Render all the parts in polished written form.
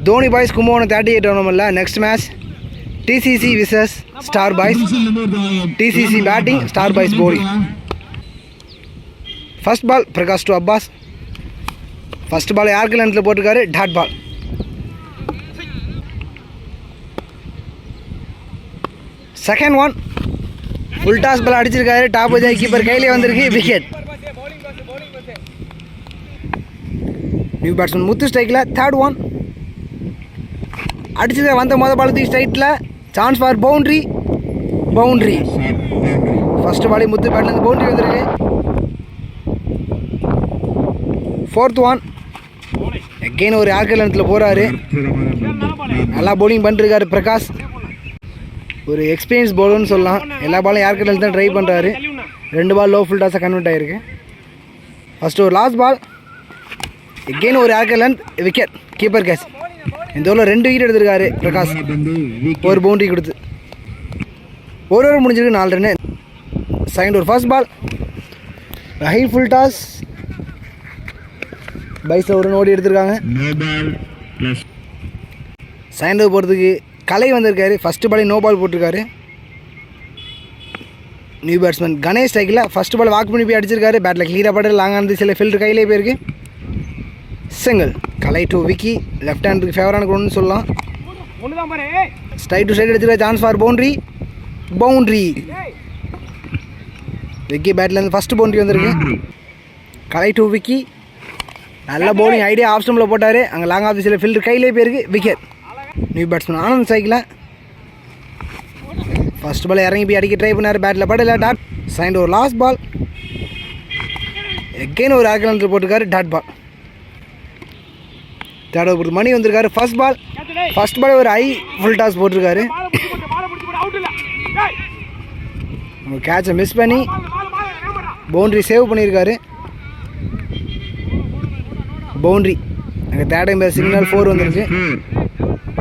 Dhoni boys Kumon 38 tournament. Next match TCC vs Star Boys. TCC batting, Star Boys bowling. First ball Prakash to Abbas. First ball yark length la potukkaru, dot ball. Second one full toss ball adichirukkaru, top of the keeper kaile vandirukku, wicket. New batsman Muthu strike la. Third one adichirukka vanda moda ball the straight la, chance for boundary. First ball Muthu bat la boundary vandirukku. Fourth one again ஒரு yark length la போறாரு, நல்லா bowling பண்ணிருக்காரு பிரகாஷ். ஒரு experience பவுலர்னு சொல்லலாம். எல்லா பாலும் York length தான் try பண்ணுறாரு. 2 பால் லோ ஃபுல் டாஸாக கன்வெர்ட் ஆகிருக்கு. ஃபஸ்ட்டு ஒரு லாஸ்ட் பால் எகெயின் ஒரு York length, wicket, keeper catch. இந்த ஓவரில் 2 விக்கெட் எடுத்திருக்காரு பிரகாஷ், ஒரு பவுண்டரி கொடுத்து. ஒரு ஓவர் முடிஞ்சிருக்கு, 4 ரன்னு. செகண்ட் ஒரு first ball high full toss, பைஸில் ஒரு ரன் ஓடி எடுத்திருக்காங்க. செகண்ட் ஓவர் போகிறதுக்கு கலை வந்திருக்காரு. ஃபஸ்ட்டு பால் நோ பால் போட்டிருக்காரு. நியூ பேட்ஸ்மேன் கணேஷ் ஸ்ட்ரைக்கில் ஃபஸ்ட்டு பால் வாக் பண்ணி போய் அடிச்சிருக்காரு. பேட்டில் கிளியராக பட்டு லாங்கானது, சில ஃபீல்டர் கையிலே போயிருக்கு. Single. Kalai to Vicky, left ஹேண்டுக்கு ஃபேவரான க்ரௌண்ட்னு சொல்லலாம். ஸ்ட்ரைட் டு ஸ்ட்ரைட் எடுத்துருக்க, சான்ஸ் ஃபார் பவுண்ட்ரி. விக்கி பேட்லேருந்து ஃபஸ்ட்டு பவுண்ட்ரி வந்திருக்கு. கலை டு விக்கி, நல்ல பவுலிங் ஐடியா ஆஃப் ஸ்டம்பில் போட்டார். அங்கே லாங் ஆஃப் சில ஃபீல்டர் கையிலே போயிருக்கு, விக்கெட். நியூ பேட்ஸ்மேன் ஆனந்த் சைக்கில் ஃபஸ்ட் பால் இறங்கி போய் அடிக்க ட்ரை பண்ணார், பேட்டில் படல, டாட். செகண்ட் ஒரு லாஸ்ட் பால் எகெயின் ஒரு யார்க் லென்த்தில் போட்டிருக்காரு, dot ball. Third over Mani வந்திருக்காரு. ஃபர்ஸ்ட் பால் ஒரு ஹை ஃபுல் டாஸ் போட்டிருக்காரு. கேட்சை மிஸ் பண்ணி பவுண்ட்ரி சேவ் பண்ணியிருக்காரு. பவுண்ட்ரி. அங்கே தேர்ட் டைம் சிக்னல் 4 வந்துருக்கு.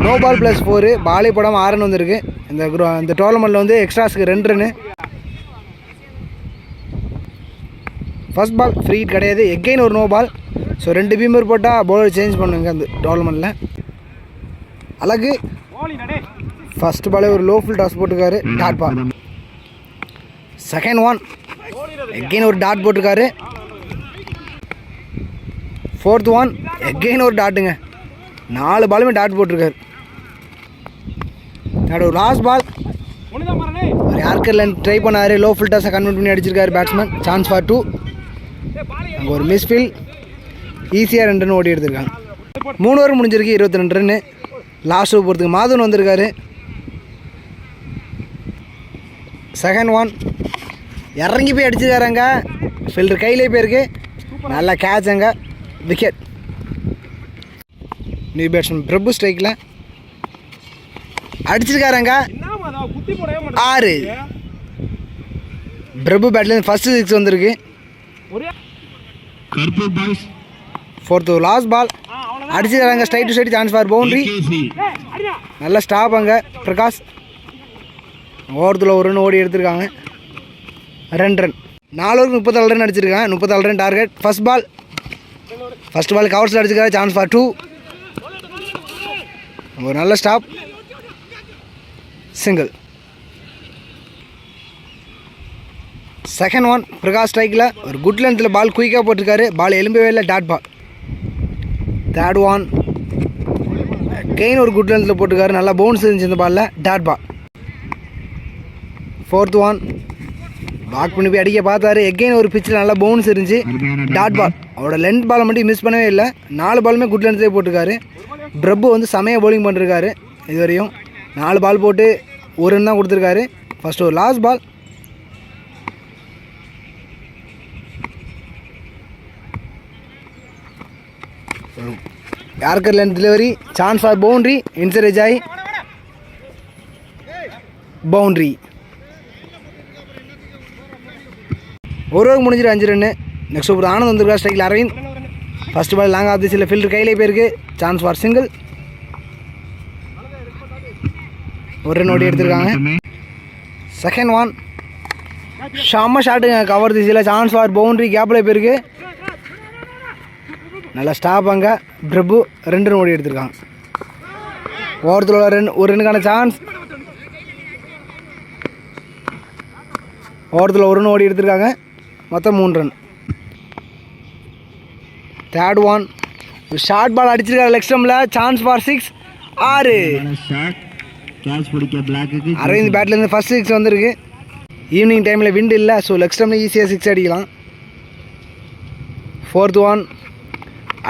நோ பால் ப்ளஸ் 4, பாலே போடாமல் 6 ரன் வந்துருக்கு. இந்த டோர்னமெண்ட்டில் வந்து எக்ஸ்ட்ராஸுக்கு 2 run. First ball free hit கிடையாது, எகெயின் ஒரு நோ பால். ஸோ 2 பீமர் போட்டால் பவுலர் சேஞ்ச் பண்ணுங்க அந்த டோர்னமெண்ட்டில். அழகு ஃபஸ்ட் பாலே ஒரு லோ ஃபுல் டாஸ் போட்டிருக்காரு, dot ball. Second one again ஒரு டாட் போட்டிருக்காரு. ஃபோர்த் ஒன் எகெயின் ஒரு டாட்டுங்க, 4 பாலுமே டாட் போட்டிருக்காரு. ஒரு லாஸ்ட் பால் ஒரு யார்க்கர் லென்த் ட்ரை பண்ணார், லோ ஃபுல் டாஸை கன்வெர்ட் பண்ணி அடிச்சிருக்காரு பேட்ஸ்மேன், சான்ஸ் ஃபார் 2. அங்கே ஒரு மிஸ்ஃபீல், ஈஸியாக 2 ரன் ஓடி எடுத்திருக்காங்க. 3 ஓவர் முடிஞ்சிருக்கு, 22 ரன்னு. லாஸ்ட் ஓவர் போகிறதுக்கு மாதவன் வந்திருக்காரு. செகண்ட் ஒன் இறங்கி போய் அடிச்சிருக்காருங்க, ஃபீல்டர் கையிலே போயிருக்கு, நல்லா கேட்ச், அங்கே விக்கெட். நியூ பேட்ஸ்மேன் பிரபு ஸ்ட்ரைக்கில் அடிச்சிருக்காருங்க, 6. பிரபு பேட்லேருந்து ஃபஸ்ட்டு 6 வந்திருக்கு. ஃபோர்த்து லாஸ்ட் பால் அடிச்சிருக்காங்க, straight to straight, chance for boundary. நல்ல ஸ்டாப் அங்கே பிரகாஷ். ஓவரத்தில் ஒரு ரன் ஓடி எடுத்திருக்காங்க, 2 ரன். 4 ஓவருக்கு 34 ரன் அடிச்சிருக்காங்க, 34 ரன் டார்கெட். ஃபஸ்ட் பால் கவர்ஸில் அடிச்சிருக்காரு, சான்ஸ் ஃபார் 2. ஒரு நல்ல stop, single. Second one Prakash ஸ்ட்ரைக்கில் ஒரு குட் லென்த்தில் பால் குயிக்காக போட்டிருக்காரு, பால் எலும்பவே இல்லை, dot ball. Third one again ஒரு குட் லென்த்தில் போட்டிருக்காரு, நல்லா பவுன்ஸ் இருந்துச்சு இந்த பாலில், dot ball. Fourth one walk பண்ணி போய் அடிக்க பார்த்தாரு, எகெயின் ஒரு பிச்சில் நல்லா பவுன்ஸ் இருந்துச்சு, டாட் பால். அவரோட லென்த் பாலை மட்டும் மிஸ் பண்ணவே இல்லை, 4 பாலுமே குட் லென்த்லேயே போட்டிருக்காரு. பிரபு வந்து செமையாக பவுலிங் பண்ணிருக்காரு. இதுவரையும் 4 பால் போட்டு 1 ரன் தான் கொடுத்துருக்காரு. ஃபஸ்ட்டு ஒரு last ball yorker length delivery, chance for boundary, inside edge ஆகி பவுண்ட்ரி. ஒரு ஓவர் முடிஞ்சிட்டு 5 ரன்னு. நெக்ஸ்ட் ஓவர் ஆனந்த் வந்திருக்கா ஸ்ட்ரைக்கில். Arvind first ball long off தி சில ஃபீல்டர் கையிலே போயிருக்கு, சான்ஸ் ஃபார் சிங்கிள். ஒரு ரன் ஓடி எடுத்திருக்காங்க. செகண்ட் ஒன் செம்ம ஷாட்டுங்க, கவர் திசையில், சான்ஸ் ஃபார் பவுண்ட்ரி, கேப்பில் போயிருக்கு. நல்லா ஸ்டாப் அங்கே பிரபு 2 ரன் ஓடி எடுத்திருக்காங்க. ஓவரத்தில் ஒரு ரன்னுக்கான சான்ஸ். ஓவரத்தில் ஒரு ரன் ஓடி எடுத்திருக்காங்க. மொத்தம் 3 ரன். Third one. ஒரு ஷார்ட் பால் அடிச்சிருக்காரு லெக் ஸ்டம்பில். Chance for 6. 6. அரவிந்த் பேட்லேருந்து ஃபர்ஸ்ட் 6 வந்திருக்கு. ஈவினிங் டைமில் விண்டு இல்லை, ஸோ லெக் ஸ்டம்பில் ஈஸியாக 6 அடிக்கலாம். ஃபோர்த் ஒன்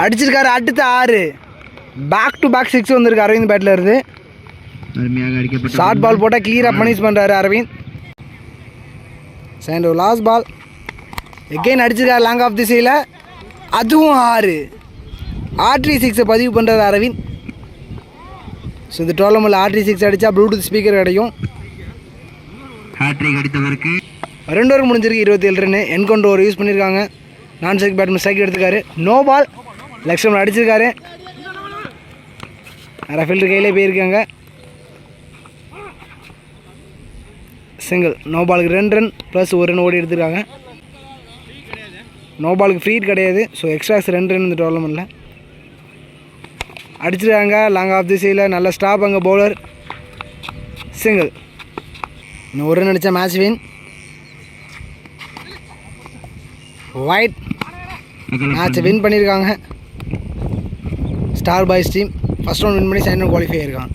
அடிச்சிருக்காரு. அடுத்த 6. பேக் டு பேக் 6 வந்திருக்கு அரவிந்த் பேட்டில் இருந்து. ஷார்ட் பால் போட்டால் கிளியராக பனிஷ் பண்ணுறாரு Arvind. Second last ball again அடிச்சிருக்காரு லாங் ஆஃப் திசையில். அதுவும் 6. ஆர்ட்ரி 6 பதிவு பண்ணுறாரு அரவிந்த். ஸோ இந்த டோர்னமெண்ட்டில் ஆர்ட்ரி 6 அடித்தா ப்ளூடூத் ஸ்பீக்கர் கிடைக்கும். அடித்தவருக்கு 2 ஓவர் முடிஞ்சிருக்கு. 27 ரன். என்கவுண்டர் ஒரு யூஸ் பண்ணியிருக்காங்க. நான் ஸ்ட்ரைக் பேட்மேன் ஸ்ட்ரைக் எடுத்துக்காரு. No ball. லெக் ஸ்டம்பில் அடிச்சிருக்காரு. நிறைய ஃபீல்டர் கையிலே போயிருக்காங்க. சிங்கிள். நோ பாலுக்கு 2 ரன் ப்ளஸ் 1 ரன் ஓடி எடுத்துருக்காங்க. நோ பாலுக்கு ஃப்ரீ கிடையாது. ஸோ எக்ஸ்ட்ராஸ் 2 ரன் இந்த டோர்னமெண்ட்டில் அடிச்சிருக்காங்க. லாங் ஆஃப் திசையில் நல்ல ஸ்டாப் அங்கே பவுலர். சிங்கிள். இன்னும் 1 ரன் அடித்தா மேட்ச் வின். ஒயிட் மேட்ச்சை வின் பண்ணியிருக்காங்க. Star boys team first round win பண்ணி செகண்ட் ரவுண்ட் குவாலிஃபை ஆயிருக்காங்க.